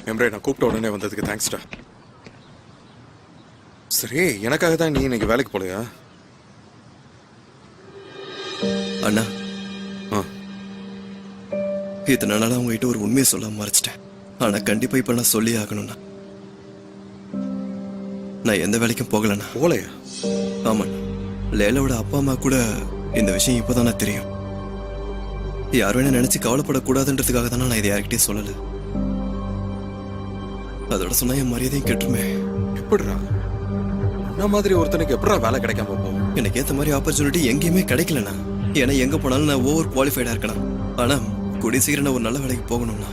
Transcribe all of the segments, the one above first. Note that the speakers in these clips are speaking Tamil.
எம்ரே, நான் கூப்பிட்ட உடனே வந்ததுக்கு தேங்க்ஸ்டா. சரி, எனக்காக தான் நீ இன்னைக்கு வேலைக்கு போலையா? அண்ணா, இத்தனை நாளா உங்ககிட்ட ஒரு உண்மையை சொல்லாம மறைச்சிட்டேன். ஆனா கண்டிப்பா இப்ப நான் சொல்லி ஆகணும்ண்ணா. நான் எந்த வேலைக்கும் போகலண்ணா. போலையா? ஆமாண்ணா, லேலாவோட அப்பா அம்மா கூட இந்த விஷயம் இப்போதானே தெரியும். யாரும் என்ன நினைச்சு கவலைப்படக்கூடாதுன்றதுக்காக தானே நான் இதை யார்கிட்டயும் சொல்லல. அதோட சொன்னா என் மரியாதையும் கெட்டுருமே. எப்படிடா நான் மாதிரி ஒருத்தனுக்கு எப்படா வேலை கிடைக்காம போகும்? எனக்கு ஏத்த மாதிரி ஆப்பர்ச்சுனிட்டி எங்கேயுமே கிடைக்கலண்ணா. ஏன்னா எங்க போனாலும் நான் ஓவர் குவாலிஃபைடா இருக்கணும். ஆனா கூடிய சீக்கிரம் நான் ஒரு நல்ல வேலைக்கு போகணும்னா.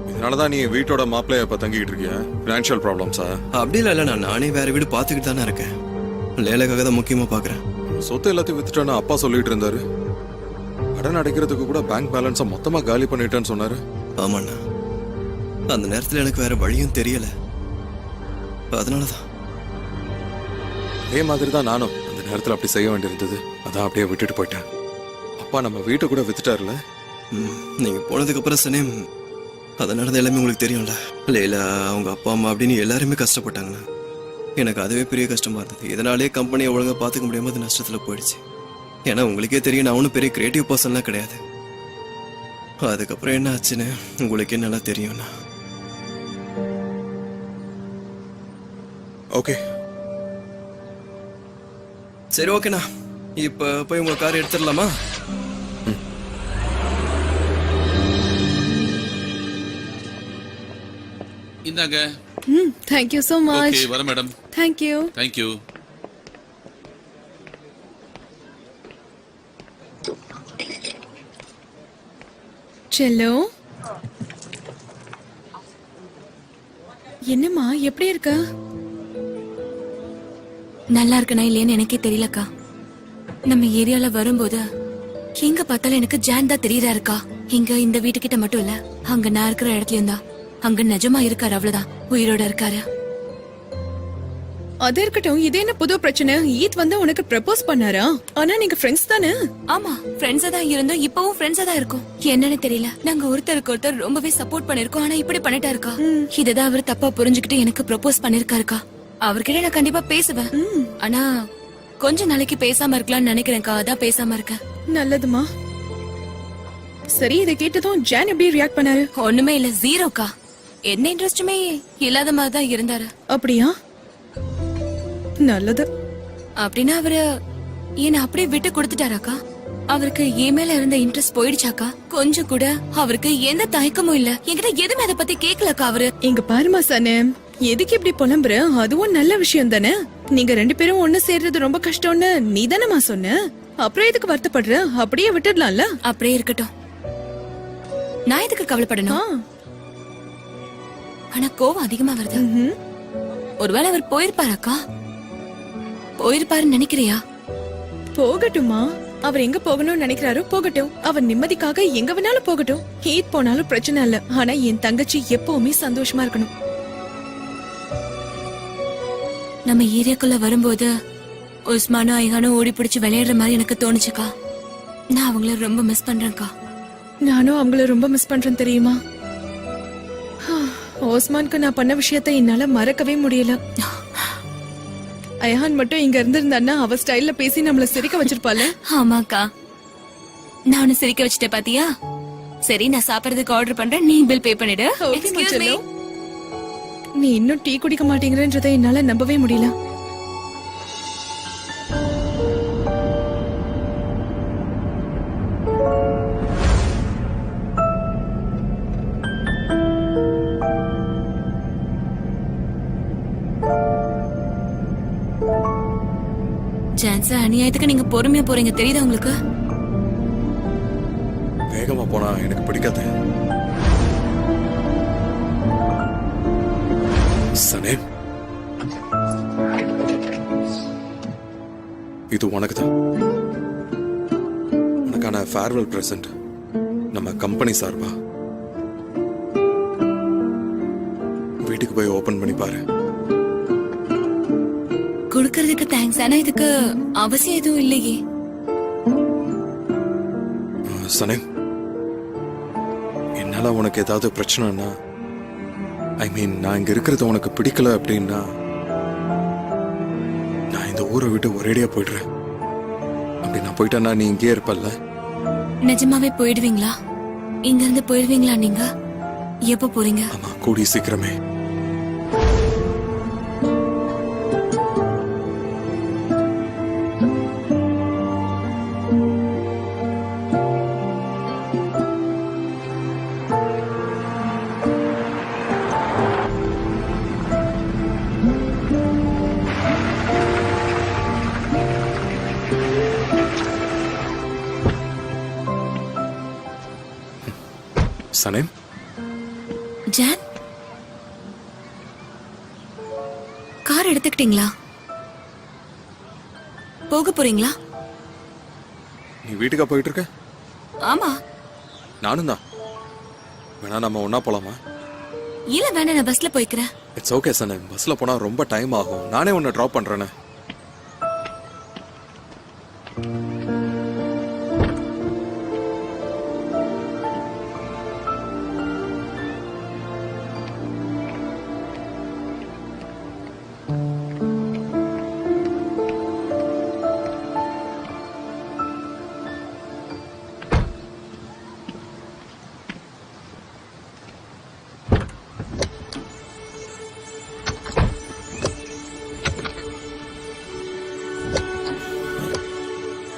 இதனாலதான் நீ வீட்டோட மாப்பிள்ளைய இப்ப தங்கிட்டு இருக்கியா? பினான்சியல் ப்ராப்ளம்ஸா? அப்படி இல்ல, நானே வேற வீடு பாத்துக்கிட்டு தானே இருக்கேன். லேலுக்காக தான் முக்கியமா பாக்குறேன். சொத்து எல்லாத்தையும் வித்துட்டேன்னு அப்பா சொல்லிட்டு இருந்தாரு. கடன் அடைக்கிறதுக்கு கூட பேங்க் பேலன்ஸை மொத்தமா காலி பண்ணிட்டேன்னு சொன்னாரு. ஆமாண்ணா, அந்த நேரத்துல எனக்கு வேற வழியும் தெரியல. அதனாலதான். அதே மாதிரி தான் நானும் அந்த நேரத்தில் அப்படி செய்ய வேண்டியிருந்தது. அதான் அப்படியே விட்டுட்டு போயிட்டேன். அப்பா நம்ம வீட்டை கூட வித்துட்டாருல. நீங்க போனதுக்கு அப்புறம் சனேம் அது நடந்த எல்லாமே உங்களுக்கு தெரியும்ல. லேலா, அவங்க அப்பா அம்மா அப்படின்னு எல்லாருமே கஷ்டப்பட்டாங்கண்ணா. எனக்கு அதுவே பெரிய கஷ்டமா இருந்தது. இதனாலே கம்பெனியை ஒழுங்கா பாத்துக்க முடியாம அது நஷ்டத்துல போயிடுச்சு. ஏன்னா உங்களுக்கே தெரியும், நான் ஒன்றும் பெரிய கிரியேட்டிவ் பர்சன்லாம் கிடையாது. அதுக்கப்புறம் என்ன ஆச்சுன்னு உங்களுக்கே நல்லா தெரியும்ண்ணா. ஓகே, சரி, ஓகேண்ணா. இப்ப போய் உங்க கார் எடுத்துடலாமா? இந்தாங்க. thank you so much. Okay, வர madam. thank you. Thank you. செல்லோ, என்னம்மா எப்படி இருக்க? நல்லா இருக்கனா இல்லையான்னு எனக்கே தெரியலக்கா. நம்ம ஏரியால வரும்போது எங்க பார்த்தாலும் எனக்கு ஜான் தான் தெரியறாருக்கா. இங்க இந்த வீட்டுக்கிட்ட மட்டும் இல்ல, அங்க நான் இருக்கிற இடத்துலயும் தான். அங்க நிஜமா இருக்காரு, அவ்வளவுதான், உயிரோட இருக்காரு. அது இருக்கட்டும், இது என்ன புது பிரச்சனை? ஈத் வந்து உனக்கு ப்ரப்போஸ் பண்ணாரா? ஆனா நீங்க ஃப்ரெண்ட்ஸ் தானே? ஆமா, ஃப்ரெண்ட்ஸா தான் இருந்தோம், இப்பவும் ஃப்ரெண்ட்ஸா தான் இருக்கோம். என்னன்னு தெரியல, நாங்க ஒருத்தருக்கு ஒருத்தர் ரொம்பவே சப்போர்ட் பண்ணிருக்கோம். ஆனா இப்படி பண்ணிட்டாருக்கா. இததான் அவர் தப்பா புரிஞ்சுக்கிட்டு எனக்கு ப்ரப்போஸ் பண்ணிருக்காருக்கா. அவர்கிட்ட நான் கண்டிப்பா பேசுவேன். ஆனா கொஞ்ச நாளைக்கு பேசாம இருக்கலாம்னு நினைக்கிறேன்க்கா. அதான் பேசாம இருக்கேன். நல்லதுமா. சரி, இதை கேட்டதும் ஜான் எப்படி ரியாக்ட் பண்ணாரு? ஒண்ணுமே இல்ல, ஜீரோக்கா. என்ன இன்ட்ரெஸ்டுமே இல்லாத மாதிரி தான் இருந்தாரு. அப்படியா? நல்லது. அப்படின்னா அவரு என்ன அப்படியே விட்டு கொடுத்துட்டாராக்கா? அவருக்கு என் மேல இருந்த இன்ட்ரெஸ்ட் போயிடுச்சாக்கா? கொஞ்சம் கூட அவருக்கு எந்த தயக்கமும் இல்ல. என்கிட்ட எதுவுமே அதை பத்தி கேட்கலக்கா அவரு. இங்க பாருமா சனே, எதுக்கு இப்படி புலம்புற? அதுவும் நல்ல விஷயம் தானே. நீங்க ரெண்டு பேரும் ஒண்ணு சேர்றது ரொம்ப கஷ்டம்னு நீ தானமா சொன்ன. அப்புறம் எதுக்கு வருத்தப்படுற? அப்படியே விட்டுடலாம்ல. அப்படியே இருக்கட்டும், நான் எதுக்கு கவலைப்படணும்? ஆனா கோவம் அதிகமா வருது. ஒருவேளை அவர் போயிருப்பாராக்கா? போயிருப்பாருன்னு நினைக்கிறியா? போகட்டுமா, அவர் எங்க போகணும்னு நினைக்கிறாரோ போகட்டும். அவர் நிம்மதிக்காக எங்க வேணாலும் போகட்டும். ஈத் போனாலும் பிரச்சனை இல்ல. ஆனா என் தங்கச்சி எப்பவுமே சந்தோஷமா இருக்கணும். நம்ம ஏரியாக்குள்ள வரும்போது உஸ்மானும் ஐஹானும் ஓடி பிடிச்சு விளையாடுற மாதிரி எனக்கு தோணுச்சுக்கா. நான் அவங்கள ரொம்ப மிஸ் பண்றேன்க்கா. நானும் அவங்கள ரொம்ப மிஸ் பண்றேன் தெரியுமா. ஓஸ்மானுக்கு நான் பண்ண விஷயத்த என்னால மறக்கவே முடியல. ஐஹான் மட்டும் இங்க இருந்திருந்தான்னா அவ ஸ்டைல்ல பேசி நம்மள சிரிக்க வச்சிருப்பால. ஆமாக்கா, நான் உன்னை சிரிக்க வச்சுட்டேன் பாத்தியா? சரி, நான் சாப்பிடறதுக்கு ஆர்டர் பண்றேன், நீ பில் பே பண்ணிடு. Excuse me. நீ இன்னும் டீ குடிக்க மாட்டேங்கிறன்றதை என்னால நம்பவே முடியல. சான்ஸ் அநியாயத்துக்கு நீங்க பொறுமையா போறீங்க, தெரியுதா உங்களுக்கு? வேகமா போனா எனக்கு பிடிக்காது. சனே, இது உனக்கு தான். உனக்கான ஃபேர்வெல் பிரசன்ட் நம்ம கம்பெனி சார்பா. வீட்டுக்கு போய் ஓபன் பண்ணி பாரு. கொடுக்கறதுக்கு தேங்க்ஸ், ஆனா இதுக்கு அவசியம் எதுவும் இல்லையே. சனே, இதனால உனக்கு ஏதாவது பிரச்சனைனா, ஐ மீன் நான் இங்க இருக்கிறது உனக்கு பிடிக்கல அப்படின்னா, நான் இந்த ஊரை விட்டு ஒரேடியா போயிடுறேன். அப்படி நான் போயிட்டேன்னா நீ இங்கேயே இருப்பல்ல? நிஜமாவே போயிடுவீங்களா? இங்க இருந்து போயிடுவீங்களா நீங்க? எப்ப போறீங்க? ஆமா, கூடி சீக்கிரமே. சனேம், ஜான், கார் எடுத்துக்கிட்டீங்களா? போக போறீங்களா? நீ வீட்டுக்கா போயிட்டு இருக்க? ஆமா. நானும் தான். வேணா நம்ம ஒன்னா போலாமா? இல்ல வேணா, நான் பஸ்ல போய்க்கிறேன். இட்ஸ் ஓகே சனேம், பஸ்ல போனா ரொம்ப டைம் ஆகும். நானே உன்னை டிராப் பண்றேனே.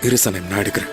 இரு சனேம், நான் எடுக்கிறேன்.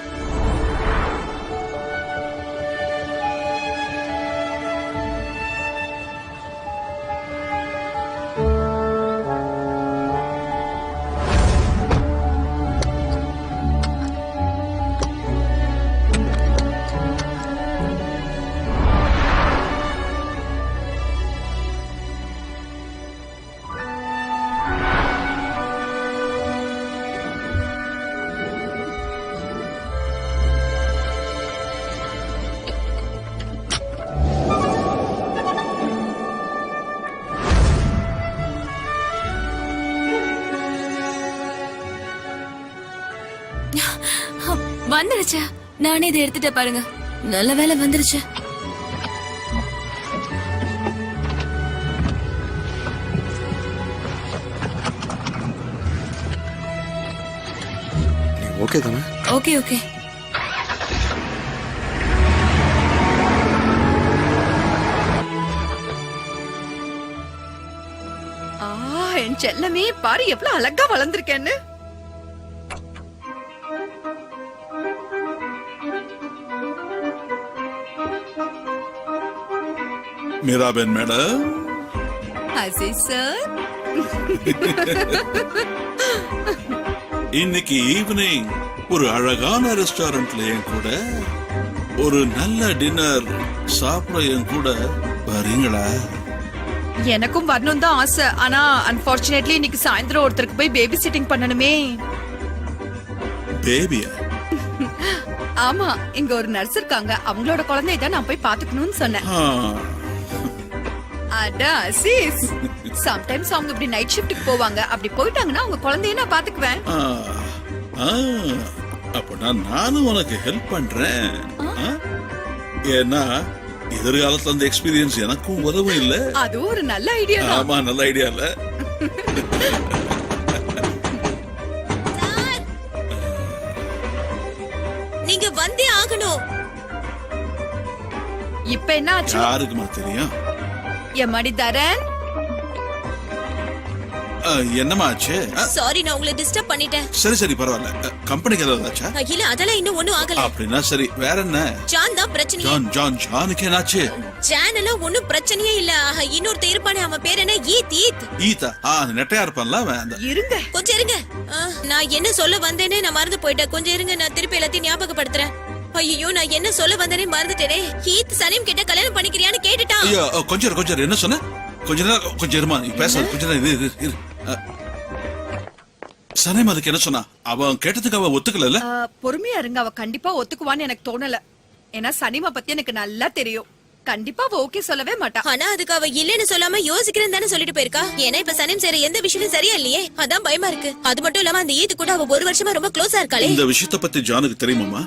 வந்துருச்சு. நானே இதை எடுத்துட்டேன் பாருங்க. நல்ல வேலை வந்துருச்சு. நீ ஓகே தானே? Okay okay. என் செல்லமே பாரு எவ்வளவு அழகா வளர்ந்திருக்கேன்னு. மீராபென் மேடம், அசீஸ் சார், இன்னைக்கு ஈவினிங் ஒரு அழகான ரெஸ்டாரண்ட்ல என் கூட ஒரு நல்ல டின்னர் சாப்பிட என் கூட வரீங்களா? எனக்கும் வரணும் தான் ஆசை. ஆனா அன்பார்ச்சுனேட்லி இன்னைக்கு சாயந்தரம் ஒருத்தருக்கு போய் பேபி சிட்டிங் பண்ணணுமே. பேபியா? ஆமா, இங்க ஒரு நர்ஸ் இருக்காங்க. அவங்களோட குழந்தைய தான் நான் போய் பாத்துக்கணும்னு சொன்னேன். அட அசீஸ், சம்டைம்ஸ் அவங்க இப்படி நைட் ஷிஃப்ட்டுக்கு போவாங்க. அப்படி போயிட்டாங்கன்னா அவங்க குழந்தைய நான் பாத்துக்குவேன். அப்ப நானும் உனக்கு ஹெல்ப் பண்றேன். ஏன்னா எதிர்காலத்துல அந்த எக்ஸ்பீரியன்ஸ் எனக்கும் உதவும் இல்ல. அது ஒரு நல்ல ஐடியா தான். ஆமா, நல்ல ஐடியா இல்ல. நீங்க வந்தே ஆகணும். இப்ப என்ன ஆச்சு? யாருக்குமா தெரியும்? எம்மாடி தரன், என்னமா ஆச்சு? சாரி, நான் உங்களை டிஸ்டர்ப் பண்ணிட்டேன். சரி சரி, பரவாயில்ல. கம்பெனிக்கு ஏதாவது ஆச்சா? இல்ல, அதெல்லாம் இன்னும் ஒண்ணும் ஆகல. அப்படின்னா சரி. வேற என்ன? ஜான் தான் பிரச்சனை. ஜானுக்கு என்னாச்சு? ஜான் எல்லாம் ஒண்ணும் பிரச்சனையே இல்ல. இன்னொருத்த இருப்பானே, அவன் பேர் என்ன? ஈத்தா. அந்த நெட்டையா இருப்பான்ல அவன். இருங்க கொஞ்சம் இருங்க. நான் என்ன சொல்ல வந்தேனே நான் மறந்து போயிட்டேன். கொஞ்சம் இருங்க, நான் திருப்பி எல்லாத்தையும் ஞாபகப்படுத்துறேன். ஐயோ, நான் என்ன சொல்ல வந்தேனே மறந்துட்டேனே. ஹீத் சலீம் கிட்ட கல்யாணம் பண்ணிக்கிறியான்னு கேட்டுட்டான். ஐயோ, கொஞ்சம் என்ன சொன்ன? கொஞ்சம் இருமா, நீ பேசாத. கொஞ்ச நேரம் இரு. சலீம் அதுக்கு என்ன சொன்னா? அவன் கேட்டதுக்கு அவன் ஒத்துக்கல. பொறுமையா இருங்க, அவ கண்டிப்பா ஒத்துக்குவான்னு எனக்கு தோணல. ஏன்னா சனிமா பத்தி எனக்கு நல்லா தெரியும். கண்டிப்பா அவ ஓகே சொல்லவே மாட்டா. ஆனா அதுக்கு அவ இல்லன்னு சொல்லாம யோசிக்கிறேன்னு தானே சொல்லிட்டு போயிருக்கா. ஏன்னா இப்ப சலீம் செய்யற எந்த விஷயமும் சரியா இல்லையே, அதான் பயமா இருக்கு. அது மட்டும் இல்லாம அந்த ஈத்து கூட அவ ஒரு வருஷமா ரொம்ப க்ளோஸா இருக்காளே. இந்த விஷயத்த பத்தி ஜானுக்கு தெரியுமாமா?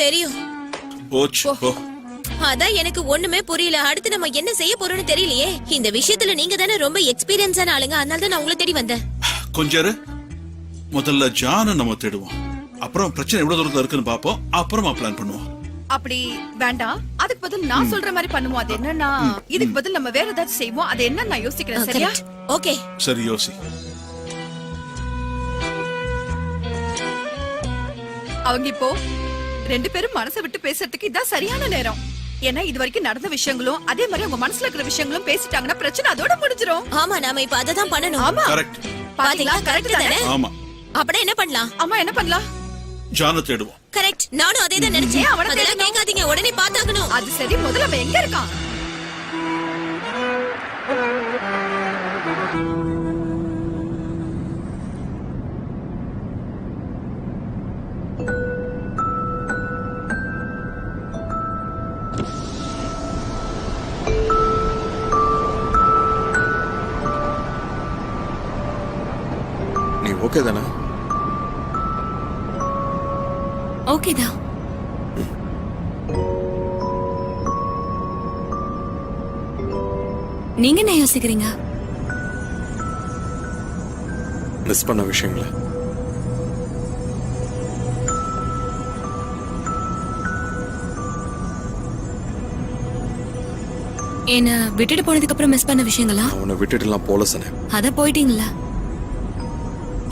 தெரியும். போச்சு போ. அதான் எனக்கு ஒண்ணுமே புரியல. அடுத்து நம்ம என்ன செய்ய போறோம்னு தெரியலையே. இந்த விஷயத்துல நீங்க தானே ரொம்ப எக்ஸ்பீரியன்ஸான ஆளுங்க, அதனால தான் நான் உங்களை தேடி வந்தேன். கொஞ்சம் இரு. முதல்ல ஜானை நம்ம தேடுவோம், அப்புறம் பிரச்சனை எவ்வளவு தூரத்துல இருக்குன்னு பாப்போம், அப்புறமா பிளான் பண்ணுவோம். அப்படி வேண்டாம், அதுக்கு பதில் நான் சொல்ற மாதிரி பண்ணுவோம். அது என்னன்னா, இதுக்கு பதில் நம்ம வேற ஏதாச்சும் செய்வோம். அது என்ன நான் யோசிக்கிறேன். சரியா? ஓகே. சரி யோசி. அவங்க இப்போ 2 பேரும் மனசை விட்டு பேசுறதுக்கு இதான் சரியான நேரம். ஏன்னா இது வரைக்கும் நடந்த விஷயங்களும் அதே மாதிரி அவங்க மனசுல இருக்கிற விஷயங்களும் பேசிட்டாங்கன்னா பிரச்சனை அதோட முடிஞ்சிரும். ஆமா, நாம இப்ப அததான் பண்ணணும். ஆமா, கரெக்ட். பாத்தீங்களா? கரெக்ட் தானே? ஆமா, அப்படியே என்ன பண்ணலாம்? ஆமா, என்ன பண்ணலாம்? ஜானை தேடுவோம். கரெக்ட், நானும் அதே தான் நினைச்சேன். ஏன் அவனை அதெல்லாம் தேடணும்? கேட்காதீங்க, உடனே பாத்தாகணும். அது சரி, முதல்ல அவன் எங்க இருக்கான்? நீ ஓகே தானே? ஓகே தான். நீங்க என்ன யோசிக்கிறீங்க? மிஸ் பண்ண விஷயங்கள என்ன விட்டுட்டு போனதுக்கு அப்புறம் மிஸ் பண்ண விஷயங்களா? நான் உன்னை விட்டுட்டுலாம் போல சனே. அத போயிட்டீங்களா?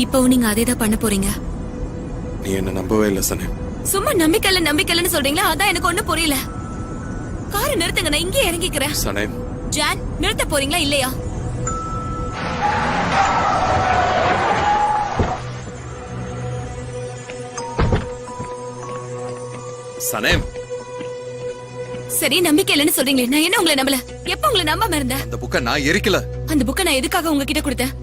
இப்பவும் நீங்க அதே தான் பண்ண போறீங்க. நீ என்ன நம்பவே இல்லை சனே. சும்மா நம்பிக்கைன்னு சொல்றீங்களா? அதான் எனக்கு ஒண்ணும் புரியல. காரை நிறுத்துங்க, நான் இங்கே இறங்கிக்கிறேன். சனே, ஜான், நிறுத்த போறீங்களா இல்லையா? சனே, சரி, நம்பிக்கை இல்லைன்னு சொல்றீங்களே, நான் என்ன உங்களை நம்பல? எப்ப உங்களை நம்பாம இருந்தேன்? அந்த புக்கை நான் எரிக்கல. அந்த புக்கை நான் எதுக்காக உங்ககிட்ட கொடுத்தேன்?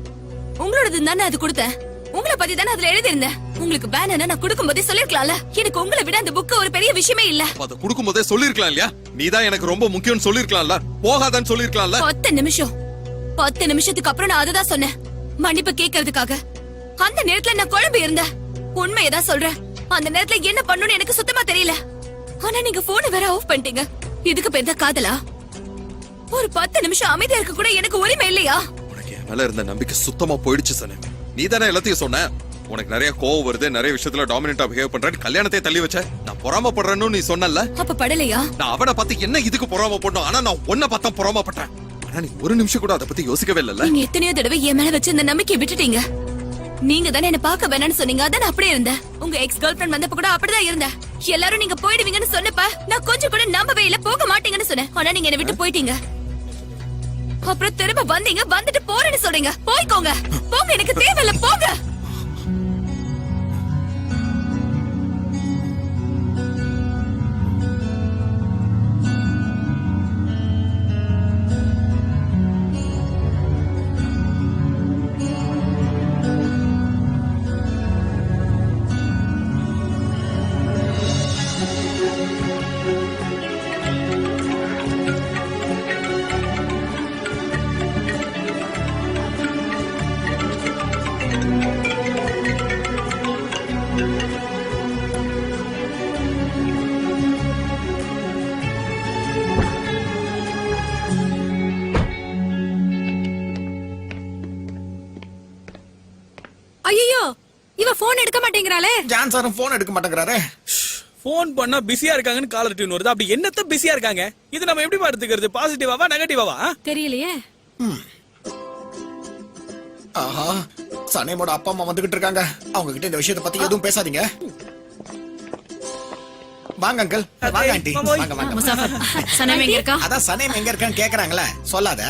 உங்களோடது தானே அது கொடுத்தேன். உங்களை பத்தி தானே அதுல எழுதியிருந்தேன். உங்களுக்கு வேணும்னா நான் கொடுக்கும் போதே சொல்லிருக்கலாம்ல. எனக்கு உங்களை விட அந்த புக்கு ஒரு பெரிய விஷயமே இல்ல. அதை கொடுக்கும் போதே சொல்லிருக்கலாம் இல்லையா? நீதான் எனக்கு ரொம்ப முக்கியம்னு சொல்லிருக்கலாம்ல, போகாதான்னு சொல்லிருக்கலாம்ல. 10 நிமிஷத்துக்கு அப்புறம் நான் அததான் சொன்னேன், மன்னிப்பு கேட்கறதுக்காக. அந்த நேரத்துல நான் குழம்பு இருந்தேன். உண்மையதான் சொல்றேன். அந்த நேரத்துல என்ன பண்ணணும்னு எனக்கு சுத்தமா தெரியல. ஆனா நீங்க போனை வேற ஆஃப் பண்ணிட்டீங்க. இதுக்கு பேர் தான் காதலா? ஒரு 10 நிமிஷம் அமைதியா இருக்க கூட எனக்கு உரிமை இல்லையா? உனக்கு என் மேல இருந்த நம்பிக்கை சுத்தமா போயிடுச்சு சனே. நீ தானே எல்லாத்தையும் சொன்ன. உனக்கு நிறைய கோவம் வருது, நிறைய விஷயத்துல டாமினேட்டா பிஹேவ் பண்றேன், கல்யாணத்தை தள்ளி வச்ச. நான் பொறாமப்படுறேன்னு நீ சொன்னல. அப்ப படலையா? நான் அவனை பார்த்து என்ன இதுக்கு பொறாமப்படணும், ஆனா நான் உன்னை பார்த்தா பொறாமப்பட்டேன். ஆனா நீ ஒரு நிமிஷம் கூட அதை பத்தி யோசிக்கவே இல்லல்ல. நீங்க எத்தனையோ தடவை என் மேல வச்சு இந்த நம்பிக்கையை விட்டுட்டீங்க. நீங்க தானே என்ன பார்க்க வேணாம்னு சொன்னீங்க, அதான் நான் அப்படியே இருந்தேன். உங்க எக்ஸ் கேர்ள் ஃபிரெண்ட் வந்தப்ப கூட அப்படிதான் இருந்தேன். எல்லாரும் நீங்க போயிடுவீங்கன்னு சொன்னப்ப நான் கொஞ்சம் கூட நம்பவே இல்ல, போக மாட்டீங்கன்னு சொன்னேன். ஆனா நீங்க என்ன விட்டு போயிட்டீங்க. அப்புறம் திரும்ப வந்தீங்க, வந்துட்டு போறேன்னு சொல்றீங்க. போய்க்கோங்க, போங்க, எனக்கு தேவையில்ல, போங்க. ஐயோ, இவ போன் எடுக்க மாட்டேங்கிறாளே. ஜான் சாரும் போன் எடுக்க மாட்டேங்கிறாரே. போன் பண்ணா பிஸியா இருக்காங்கன்னு காலர் டியூன் வருது. அப்படி என்னத்த பிஸியா இருக்காங்க? இது நம்ம எப்படி எடுத்துக்கிறது? பாசிட்டிவாவா நெகட்டிவாவா? தெரியலையே. ஆஹா, சனேமோட அப்பா அம்மா வந்துகிட்டு இருக்காங்க. அவங்க கிட்ட இந்த விஷயத்தை பத்தி எதுவும் பேசாதீங்க. வாங்க அங்கிள், வாங்க ஆண்டி, வாங்க வாங்க. முசாஃபர், சனேம் எங்க இருக்கா? அதான் சனேம் எங்க இருக்கான்னு கேக்குறாங்களே, சொல்லாத.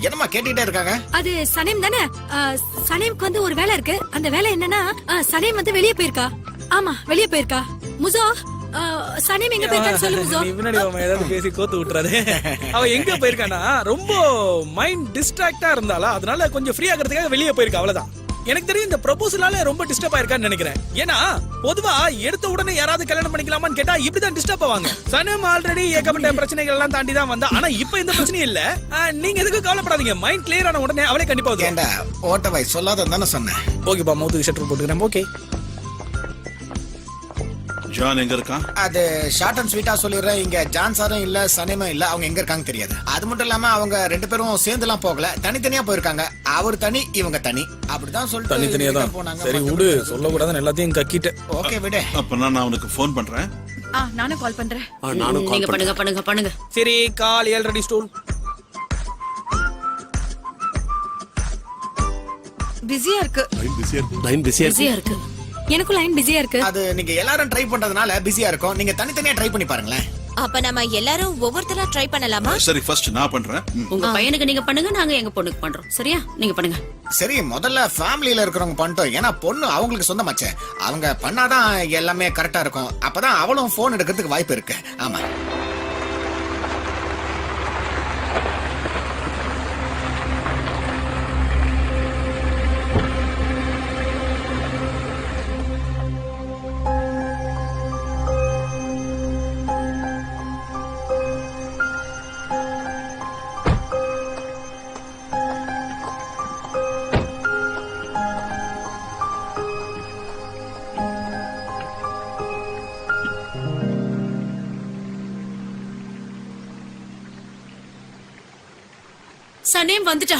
என்னமா கேட்டுட்டே இருக்காங்க? அது சனேம் தானே. சனேம்க்கு வந்து ஒரு வேலை இருக்கு. அந்த வேலை என்னன்னா, சனேம் வந்து வெளியே போயிருக்கா. ஆமா, வெளியே போயிருக்கா. முசோ, சனேம் எங்க போயிருக்கான்னு சொல்லு முசோ. நீ முன்னாடி ஏதாவது பேசி கோத்து விட்டுறாரு. அவ எங்க போயிருக்கானா, ரொம்ப மைண்ட் டிஸ்ட்ராக்டா இருந்தாளா, அதனால கொஞ்சம் ஃப்ரீ ஆகிறதுக்காக வெளியே போயிருக்கா, அவ்வளவுதான். எனக்கு தெரியும் இந்த ப்ரொபோசலால ரொம்ப டிஸ்டர்ப் ஆயிருக்கான்னு நினைக்கிறேன். ஏன்னா பொதுவா எடுத்த உடனே யாராவது கல்யாணம் பண்ணிக்கலாமான்னு கேட்டா இப்படிதான் டிஸ்டர்ப் ஆவாங்க. சனம் ஆல்ரெடி ஏகப்பட்ட பிரச்சனைகள் எல்லாம் தாண்டி தான் வந்தா. ஆனா இப்ப இந்த பிரச்சனையும் இல்ல. நீங்க எதுக்கு கவலைப்படாதீங்க. மைண்ட் கிளியர் ஆன உடனே அவளே கண்டிப்பா வந்து. ஏண்டா ஓட்ட வாய் சொல்லாதன்னு தானே சொன்னேன். ஓகேப்பா, மௌத்துக்கு ஷட்டர் போட்டுக்கிறேன். ஓகே ஜான் எங்க இருக்கான்? அது ஷார்ட் அண்ட் ஸ்வீட்டா சொல்லிடுறேன். இங்க ஜான் சாரும் இல்ல, சனேமும் இல்ல. அவங்க எங்க இருக்காங்க தெரியாது. அது மட்டும் இல்லாம அவங்க 2 பேரும் சேர்ந்துலாம் போகல, தனித்தனியா போயிருக்காங்க. அவர் தனி, இவங்க தனி. அப்படிதான் சொல்லிட்டு தனித்தனியா தான். போனாங்க. சரி விடு, சொல்லக்கூடாதுன்னு எல்லாத்தையும் கக்கிட்டேன். ஓகே விடு. அப்ப நான் அவனுக்கு ஃபோன் பண்றேன். நானும் கால் பண்றேன். நானும் நீங்க பண்ணுங்க சரி, கால் 7:30 ஸ்டூல். பிஸியா இருக்கு. பிஸியா இருக்கு. எனக்கும் லைன் பிஸியா இருக்கு. அது நீங்க எல்லாரும் ட்ரை பண்றதுனால பிஸியா இருக்கும். நீங்க தனித்தனியா ட்ரை பண்ணி பாருங்களேன். அப்ப நம்ம எல்லாரும் ஒவ்வொருத்தரா ட்ரை பண்ணலாமா? சரி, ஃபர்ஸ்ட் நான் பண்றேன். உங்க பையனுக்கு நீங்க பண்ணுங்க, நாங்க எங்க பொண்ணுக்கு பண்றோம். சரியா? நீங்க பண்ணுங்க. சரி, முதல்ல ஃபேமிலியில இருக்கிறவங்க பண்ணிட்டோம். ஏன்னா பொண்ணு அவங்களுக்கு சொந்தமாச்சே. அவங்க பண்ணாதான் எல்லாமே கரெக்டா இருக்கும். அப்பதான் அவளும் போன் எடுக்கிறதுக்கு வாய்ப்பு இருக்கு. ஆமா. சனேம் வந்துட்டா.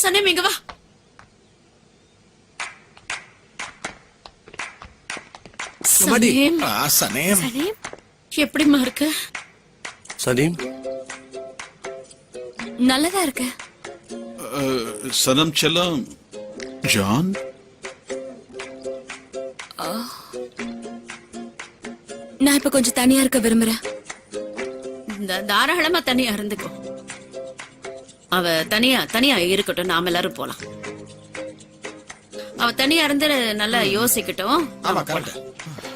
சனேம் இங்க வா. சனேம், சனேம் எப்படிம்மா இருக்க? சனீம், நல்லதா இருக்க. சனம் செல்லம், ஜான் நான் இப்ப கொஞ்சம் தனியா இருக்க விரும்புறேன். தாராளமா தனியா இருந்துக்கோ. அவ தனியா இருக்கட்டும், நாம எல்லாரும் போலாம். அவ தனியா இருந்து நல்லா யோசிக்கட்டும். ஆமா கரெக்ட்.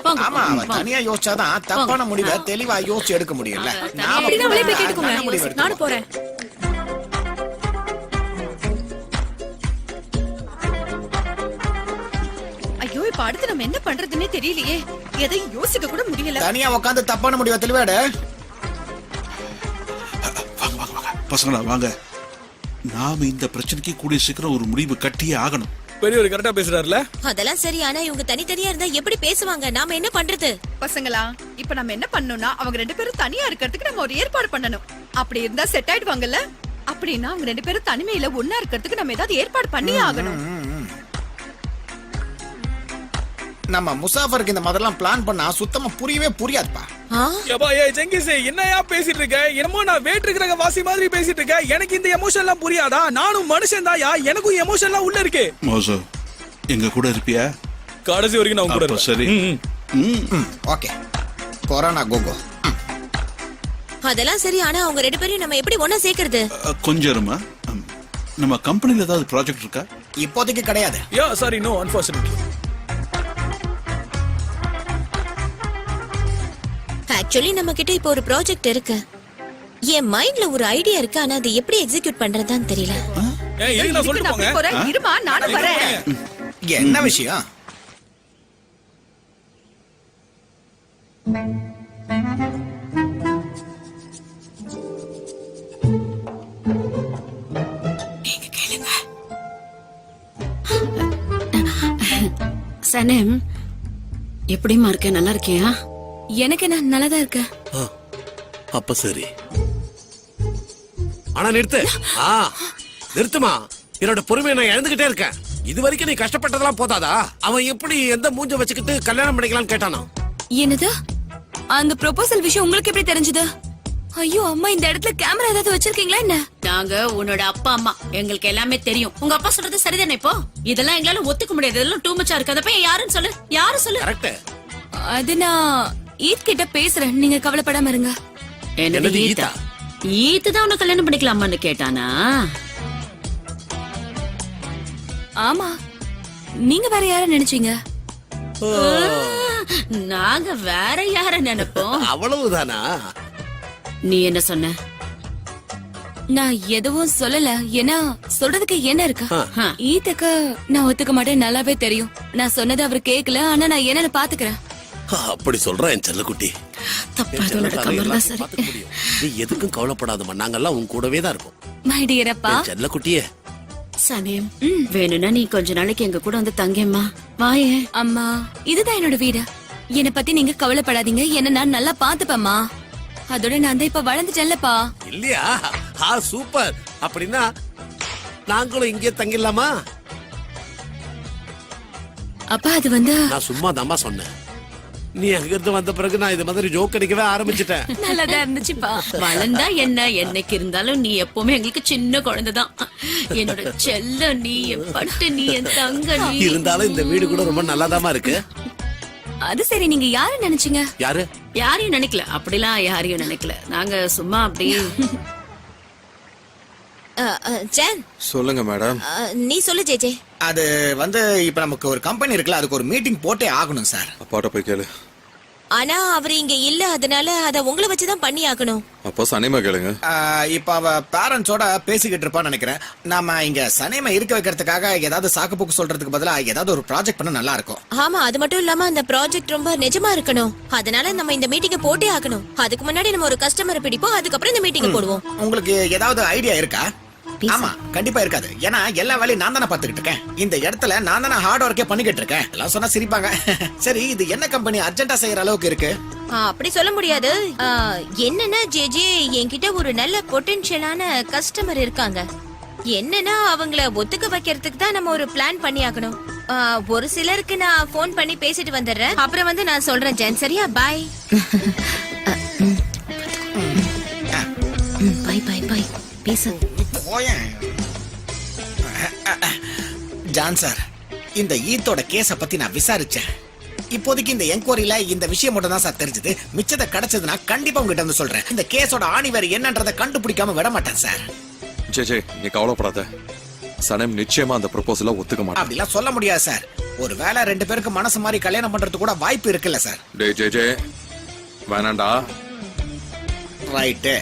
போங்க, ஆமா, அவ போங்க. தனியா யோசிச்சாதான் தப்பான முடிவை தெளிவா யோசிச்சு எடுக்க முடியல. அப்படின்னா அவளே போய் கேட்டுக்கோங்க. நானும் போறேன். ஐயோ, இப்ப அடுத்து நம்ம என்ன பண்றதுன்னே தெரியலையே. எதையும் யோசிக்க கூட முடியல. தனியா உட்காந்து தப்பான முடிவை தெளிவாடு. பசங்களா வாங்க. நாம இந்த பிரச்சனைக்கு கூடிய சீக்கிரம் ஒரு முடிவு கட்டியே ஆகணும். பெரியவர் கரெக்டா பேசுறாருல. அதெல்லாம் சரி, ஆனா இவங்க தனித்தனியா இருந்தா எப்படி பேசுவாங்க? நாம என்ன பண்றது? பசங்களா, இப்ப நம்ம என்ன பண்ணணும்னா அவங்க 2 பேரும் தனியா இருக்கிறதுக்கு நம்ம ஒரு ஏற்பாடு பண்ணணும். அப்படி இருந்தா செட் ஆயிடுவாங்கல்ல. அப்படின்னா அவங்க 2 பேரும் தனிமையில ஒன்னா இருக்கிறதுக்கு நம்ம ஏதாவது ஏற்பாடு பண்ணியே ஆகணும். நம்ம முசாஃபருக்கு இந்த மாதிரிலாம் பிளான் பண்ணா சுத்தமா புரியவே புரியாதுப்பா. ஏப்பா, ஏய் ஜெங்கிஸ், என்னையா பேசிட்டு இருக்க? என்னமோ நான் வேற்று கிரக வாசி மாதிரி பேசிட்டு இருக்க. எனக்கு இந்த எமோஷன் எல்லாம் புரியாதா? நானும் மனுஷன் தான். எனக்கும் எமோஷன் எல்லாம் உள்ள இருக்கு. மோசோ, எங்க கூட இருப்பியா? கடைசி வரைக்கும் நான் உங்க கூட அப்ப சரி. ஓகே, கொரோனா கோகோ. அதெல்லாம் சரி, ஆனா அவங்க 2 பேரையும் நம்ம எப்படி ஒண்ணா சேர்க்கறது? கொஞ்சம் இருமா. நம்ம கம்பெனில ஏதாவது ப்ராஜெக்ட் இருக்கா? இப்போதைக்கு கிடையாது. Yeah sorry, no, unfortunately. Actually நம்ம கிட்ட இப்போ ஒரு ப்ராஜெக்ட் இருக்கு. என் மைண்ட்ல ஒரு ஐடியா இருக்கு, ஆனா அதை எப்படி எக்ஸிக்யூட் பண்றதுன்னு தெரியல. ஏய், இருங்க, நான் சொல்லிட்டு நான் போங்க. போய் போறேன். இருமா, நானும் வரேன். என்ன விஷயம்? சனேம், எப்படிமா இருக்க? நல்லா இருக்கியா? எனக்கு என்ன, நல்லாதான் இருக்க. அப்ப சரி. ஆனா நிறுத்துமா. என்னோட பொறுமையை நான் இழந்துகிட்டே இருக்கேன். இது வரைக்கும் நீ கஷ்டப்பட்டதெல்லாம் போதாதா? அவன் எப்படி எந்த மூஞ்ச வச்சுக்கிட்டு கல்யாணம் பண்ணிக்கலாம்னு கேட்டானா? என்னது? அந்த ப்ரொபோசல் விஷயம் உங்களுக்கு எப்படி தெரிஞ்சது? ஐயோ அம்மா, இந்த இடத்துல கேமரா ஏதாவது வச்சிருக்கீங்களா என்ன? நாங்க உன்னோட அப்பா அம்மா, எங்களுக்கு எல்லாமே தெரியும். உங்க அப்பா சொல்றது சரிதானே? இப்போ இதெல்லாம் எங்களால ஒத்துக்க முடியாது. இதெல்லாம் டூ மச்சா இருக்கு. அத போய் யாருன்னு சொல்லு. யாரு சொல்லு? கரெக்ட். அது நான் ஈத் கிட்ட பேசுறேன். நீங்க கவலைப்படாம இருங்க. என்னது ஈத்தா? ஈத்து தான் உன்னை கல்யாணம் பண்ணிக்கலாமான்னு கேட்டானா? ஆமா. நீங்க வேற யார நினைச்சீங்க? நாங்க வேற யார நினைப்போம். அவ்வளவுதானா? நீ என்ன சொன்ன? நான் எதுவும் சொல்லல. ஏன்னா சொல்றதுக்கு என்ன இருக்கு? ஈத்துக்கு நான் ஒத்துக்க மாட்டேன், நல்லாவே தெரியும். நான் சொன்னது அவர் கேட்கல. ஆனா நான் என்னன்னு பாத்துக்கிறேன். அப்படி சொல்றேன் என் செல்லக்குட்டி. நீ எதுக்கும் கவலைப்படாதம்மா. நாங்கெல்லாம் உன் கூடவே தான் இருக்கோம். மை டியர் அப்பா. செல்லக்குட்டியே. சனேம், வேணும்னா நீ கொஞ்ச நாளைக்கு எங்க கூட வந்து தங்கேம்மா. வாயே. அம்மா, இதுதான் என்னோட வீடு. என்ன பத்தி நீங்க கவலைப்படாதீங்க, என்ன நான் நல்லா பாத்துப்பேம்மா. அதோட நான் தான் இப்ப வளர்ந்துட்டேன்லப்பா. இல்லையா? சூப்பர். அப்படின்னா நாங்களும் இங்கே தங்கிடலாமா? அப்பா அது வந்து நான் சும்மா தாம்மா சொன்னேன். நீ அங்கிருந்து வந்த பிறகு நான் இது மாதிரி ஜோக் அடிக்கவே ஆரம்பிச்சிட்டேன். நல்லதா இருந்துச்சுப்பா. வளர்ந்தா என்ன, என்னைக்கு இருந்தாலும் நீ எப்பவுமே எங்களுக்கு சின்ன குழந்தைதான். என்னோட செல்ல நீ, என் பட்டு நீ, என் தங்க நீ. இருந்தாலும் இந்த வீடு கூட ரொம்ப நல்லாதாம்மா இருக்கு. அது சரி, நீங்க யார நினைச்சீங்க? யாரு? யாரையும் நினைக்கல, அப்படிலாம் யாரையும் நினைக்கல. நாங்க சும்மா அப்படியே. ஜான், சொல்லுங்க மேடம். நீ சொல்லு ஜேஜே. அது வந்து இப்ப நமக்கு ஒரு கம்பெனி இருக்குல்ல, அதுக்கு ஒரு மீட்டிங் போட்டே ஆகணும் சார். அப்பாட்ட போய் கேளு. ஆனா அவர் இங்க இல்ல, அதனால அத உங்களை வச்சுதான் பண்ணி ஆகணும். அப்போ சனிமா கேளுங்க. இப்ப அவ பேரண்ட்ஸோட பேசிக்கிட்டு இருப்பான்னு நினைக்கிறேன். நாம இங்க சனிமை இருக்க வைக்கிறதுக்காக ஏதாவது சாக்கு போக்கு சொல்றதுக்கு பதிலா ஏதாவது ஒரு ப்ராஜெக்ட் பண்ண நல்லா இருக்கும். ஆமா, அது மட்டும் இல்லாம அந்த ப்ராஜெக்ட் ரொம்ப நிஜமா இருக்கணும். அதனால நம்ம இந்த மீட்டிங்க போட்டே ஆகணும். அதுக்கு முன்னாடி நம்ம ஒரு கஸ்டமரை பிடிப்போம், அதுக்கப்புறம் இந்த மீட்டிங்க போடுவோம். உங்களுக்கு ஏதாவது ஐடியா இருக்கா? ஆமா, கண்டிப்பா இருக்காது. ஏன்னா எல்லா வேலையும் நான் தானே பாத்துக்கிட்டு இருக்கேன். இந்த இடத்துல நான் தானே ஹார்ட் ஒர்க்கே பண்ணிக்கிட்டு இருக்கேன். எல்லாம் சொன்னா சிரிப்பாங்க. சரி, இது என்ன கம்பெனி அர்ஜென்டா செய்யற அளவுக்கு இருக்கு? அப்படி சொல்ல முடியாது. என்னன்னா ஜேஜே, என்கிட்ட ஒரு நல்ல பொட்டன்ஷியலான கஸ்டமர் இருக்காங்க. என்னன்னா அவங்கள ஒத்துக்க வைக்கிறதுக்கு தான் நம்ம ஒரு பிளான் பண்ணி ஆகணும். ஒரு சிலருக்கு நான் போன் பண்ணி பேசிட்டு வந்துடுறேன். அப்புறம் வந்து நான் சொல்றேன் ஜென். சரியா? பாய். பாய் பாய் பாய். பேசு. ஜான் சார், இந்த ஈத்தோட கேஸ பத்தி நான் விசாரிச்சேன். இப்போதைக்கு இந்த என்கொயரியில இந்த விஷயம் மட்டும் தான் சார் தெரிஞ்சது. மிச்சத்தை கிடைச்சதுன்னா கண்டிப்பா உங்ககிட்ட வந்து சொல்றேன். இந்த கேஸோட ஆணிவேர் என்னன்றதை கண்டுபிடிக்காம விட மாட்டேன் சார். ஜே நீ கவலைப்படாத. சனம் நிச்சயமா அந்த ப்ரொபோசலை ஒத்துக்க மாட்டான். அப்படிலாம் சொல்ல முடியாது சார். ஒரு வேளை ரெண்டு பேருக்கு மனசு மாதிரி கல்யாணம் பண்றது கூட வாய்ப்பு இருக்குல்ல சார். ஜே வேணாண்டா. ரைட்டு.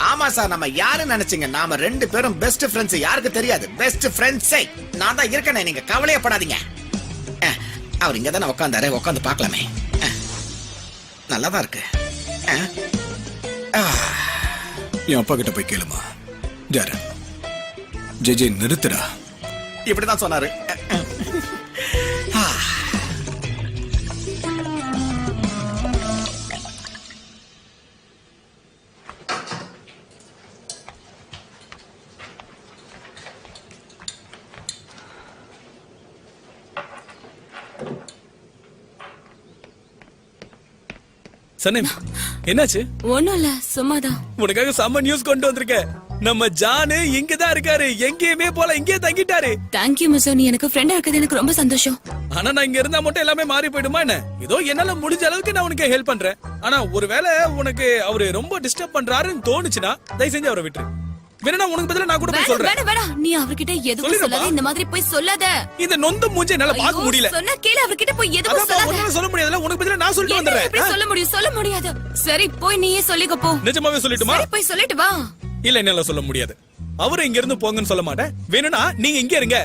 ஆமா சார், நம்ம யாரு நினைச்சீங்க? நாம ரெண்டு பேரும் பெஸ்ட் ஃப்ரெண்ட்ஸ். யாருக்கு தெரியாது? பெஸ்ட் ஃப்ரெண்ட்ஸே நான் தான் இருக்கேனே. நீங்க கவலையப்படாதீங்க. அவர் இங்க தானே உட்காந்தாரு, உட்காந்து பார்க்கலாமே. நல்லாதான் இருக்கு. என் அப்பா கிட்ட போய் கேளுமா. ஜார ஜெஜே நிறுத்துடா. இப்படிதான் சொன்னாரு. சனீம், என்னாச்சு? ஒண்ணும் இல்ல, சும்மாதான். உனக்காக செம்ம நியூஸ் கொண்டு வந்திருக்கேன். நம்ம ஜானு இங்கதான் இருக்காரு. எங்கேயுமே போல, இங்கே தங்கிட்டாரு. Thank you miss. நீ எனக்கு ஃப்ரெண்டா இருக்கிறது எனக்கு ரொம்ப சந்தோஷம். ஆனா நான் இங்க இருந்தா மட்டும் எல்லாமே மாறி போயிடுமா என்ன? ஏதோ என்னால முடிஞ்ச அளவுக்கு நான் உனக்கு ஹெல்ப் பண்றேன். ஆனா ஒருவேளை உனக்கு அவரு ரொம்ப டிஸ்டர்ப் பண்றாருன்னு தோணுச்சுன்னா தயவு செஞ்சு அவரை விட்டுரு. வேணா உனக்கு பதிலா நான் கூட போய் சொல்றேன். வேணாம், நீ அவர்கிட்ட எதுவும் சொல்லாத. இந்த மாதிரி போய் சொல்லாத. இந்த நொந்த மூஞ்ச என்னால பார்க்க முடியல. சொன்னா கேளு. அவர்கிட்ட போய் எதுவும் சொல்லாத. உன்னால சொல்ல முடியாதுல. உனக்கு பதிலா நான் சொல்லிட்டு வந்துறேன். எப்படி சொல்ல முடியும்? சொல்ல முடியாது. சரி, போய் நீயே சொல்லிக்க போ. நிஜமாவே சொல்லட்டுமா? சரி, போய் சொல்லிட்டு வா. இல்ல, என்னால சொல்ல முடியாது. அவரு இங்க இருந்து போங்கன்னு சொல்ல மாட்டேன். வேணும்னா நீங்க இங்க இருங்க.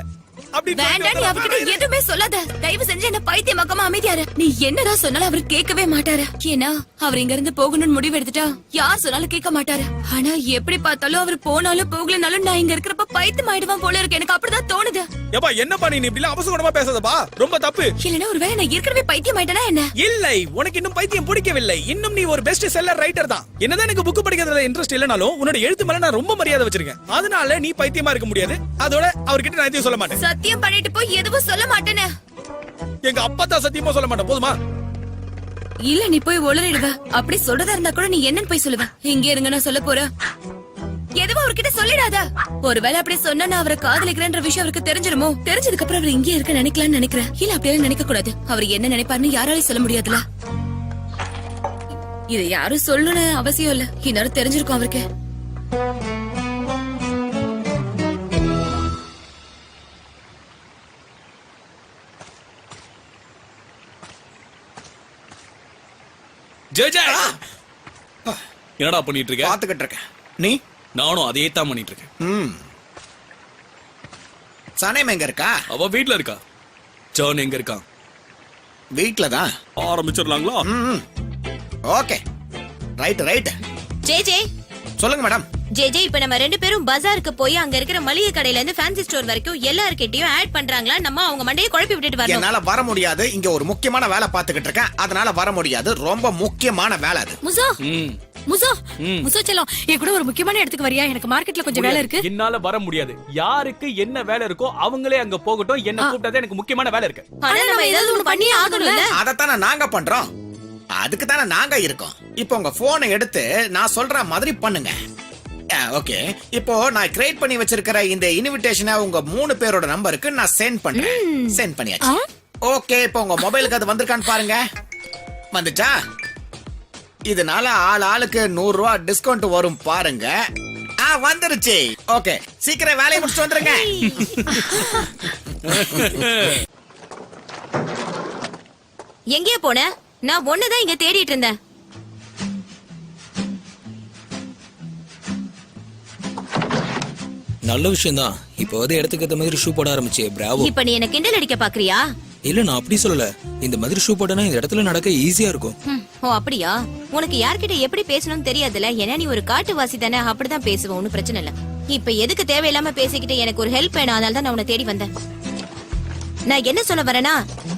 வேண்டாம், நீ அவர்கிட்ட எதுவுமே சொல்லாத. தயவு செஞ்சு என்ன பைத்தியமாக்காம அமைதியாரு. நீ என்னடா சொன்னாலும் அவர் கேட்கவே மாட்டாரு. ஏன்னா அவர் இங்க இருந்து போகணும்னு முடிவு எடுத்துட்டா யார் சொன்னாலும் கேட்க மாட்டாரு. ஆனா எப்படி பார்த்தாலும் அவர் போனாலும் போகலனாலும் நான் இங்க இருக்கிறப்ப பைத்தியம் ஆயிடுவான் போல இருக்கு. எனக்கு அப்படிதான் தோணுது. ஏப்பா, என்னப்பா நீ இப்படி அவசரமா பேசாதப்பா. ரொம்ப தப்பு. இல்லன்னா ஒருவேளை நான் ஏற்கனவே பைத்தியம் ஆயிட்டேனா என்ன? இல்லை, உனக்கு இன்னும் பைத்தியம் பிடிக்கவில்லை. இன்னும் நீ ஒரு பெஸ்ட் செல்லர் ரைட்டர் தான். என்னதான் எனக்கு புக் படிக்கிறதுல இன்ட்ரெஸ்ட் இல்லனாலும் உன்னோட எழுத்து மேல நான் ரொம்ப மரியாதை வச்சிருக்கேன். அதனால நீ பைத்தியமா இருக்க முடியாது. அதோட அவர்கிட்ட நான் எதையும் சொல்ல மாட்டேன். சத்தியம் பண்ணிட்டு போய் எதுவும் சொல்ல மாட்டேனே. எங்க அப்பா தான் சத்தியமா சொல்ல மாட்டேன். போதுமா? இல்ல, நீ போய் ஒளறிடுவ. அப்படி சொல்றதா இருந்தா கூட நீ என்னன்னு போய் சொல்லுவ? இங்க இருங்க, நான் சொல்ல போறேன். எதுவும் அவர்கிட்ட சொல்லிடாத. ஒருவேளை அப்படி சொன்னா நான் அவரை காதலிக்கிறேன்ற விஷயம் அவருக்கு தெரிஞ்சிருமோ? தெரிஞ்சதுக்கு அப்புறம் அவர் இங்கே இருக்க நினைக்கலாம்னு நினைக்கிறேன். இல்ல, அப்படியெல்லாம் நினைக்க கூடாது. அவர் என்ன நினைப்பாருன்னு யாராலையும் சொல்ல முடியாதுல. இதை யாரும் சொல்லணும்னு அவசியம் இல்ல. இந்நேரம் தெரிஞ்சிருக்கும் அவருக்கு. ஜெஜே, என்னடா பண்ணிட்டு இருக்க? பாத்துக்கிட்டு இருக்கேன். நீ? நானும் அதே தான் பண்ணிட்டு இருக்கேன். சனேம் எங்க இருக்கா? அவ வீட்ல இருக்கா. ஜான் எங்க இருக்கான்? வீட்ல தான். ஆரம்பிச்சிடலாங்களா? Okay, right. ஜே சொல்லுங்க மேடம். ஜேஜே இப்ப நம்ம 2 பேரும் பஜாருக்கு போய் அங்க இருக்கிற மளிகை கடையில இருந்து ஃபேன்சி ஸ்டோர் வரைக்கும் எல்லார்கிட்டயும் ஆட் பண்றாங்களா நம்ம அவங்க மண்டையை குழப்பி விட்டுட்டு வரணும். என்னால வர முடியாது, இங்க ஒரு முக்கியமான வேலை பாத்துக்கிட்டு இருக்கேன், அதனால வர முடியாது. ரொம்ப முக்கியமான வேலை அது. முசோ முசோ முசோ செல்லம், என் கூட ஒரு முக்கியமான இடத்துக்கு வரியா? எனக்கு மார்க்கெட்ல கொஞ்சம் வேலை இருக்கு. என்னால வர முடியாது. யாருக்கு என்ன வேலை இருக்கோ அவங்களே அங்க போகட்டும். என்ன கூப்பிட்டது எனக்கு முக்கியமான வேலை இருக்கு. ஆனா நம்ம ஏதாவது ஒண்ணு பண்ணியே ஆகணும்ல. அதத்தானே நாங்க பண்றோம், அதுக்கு தானே நாங்க இருக்கோம். இப்போ உங்க போனை எடுத்து நான் சொல்ற மாதிரி பண்ணுங்க. ஓகே, இப்போ நான் கிரியேட் பண்ணி வச்சிருக்கிற இந்த இன்விடேஷனை உங்க 3 பேரோட நம்பருக்கு நான் சென்ட் பண்றேன். சென்ட் பண்ணியாச்சு. ஓகே, இப்போ உங்க மொபைலுக்கு அது வந்திருக்கான்னு பாருங்க. வந்துச்சா? இதனால ஆளுக்கு 100 ரூபாய் டிஸ்கவுண்ட் வரும் பாருங்க. வந்துருச்சு. ஓகே, சீக்கிரம் வேலையை முடிச்சுட்டு வந்துருங்க. எங்கே போன? நான் ஒண்ணுதான் இங்க தேடிட்டு இருந்தேன். நல்ல விஷயம் தான். இப்ப வந்து இடத்துக்கு ஏத்த மாதிரி ஷூ போட ஆரம்பிச்சே. பிராவோ. இப்ப நீ என்ன கிண்டல் அடிக்க பாக்குறியா? இல்ல, நான் அப்படி சொல்லல. இந்த மாதிரி ஷூ போட்டனா இந்த இடத்துல நடக்க ஈஸியா இருக்கும். ஓ அப்படியா? உனக்கு யார்கிட்ட எப்படி பேசணும்னு தெரியாதுல. ஏன்னா நீ ஒரு காட்டுவாசி தானே, அப்படிதான் பேசுவேன். ஒன்னும் பிரச்சனை இல்ல. இப்ப எதுக்கு தேவையில்லாம பேசிக்கிட்டு எனக்கு ஒரு ஹெல்ப் வேணும், அதனால தான் நான் உன்னை தேடி வந்தேன். நான் என்ன சொல்ல வரேன்னா,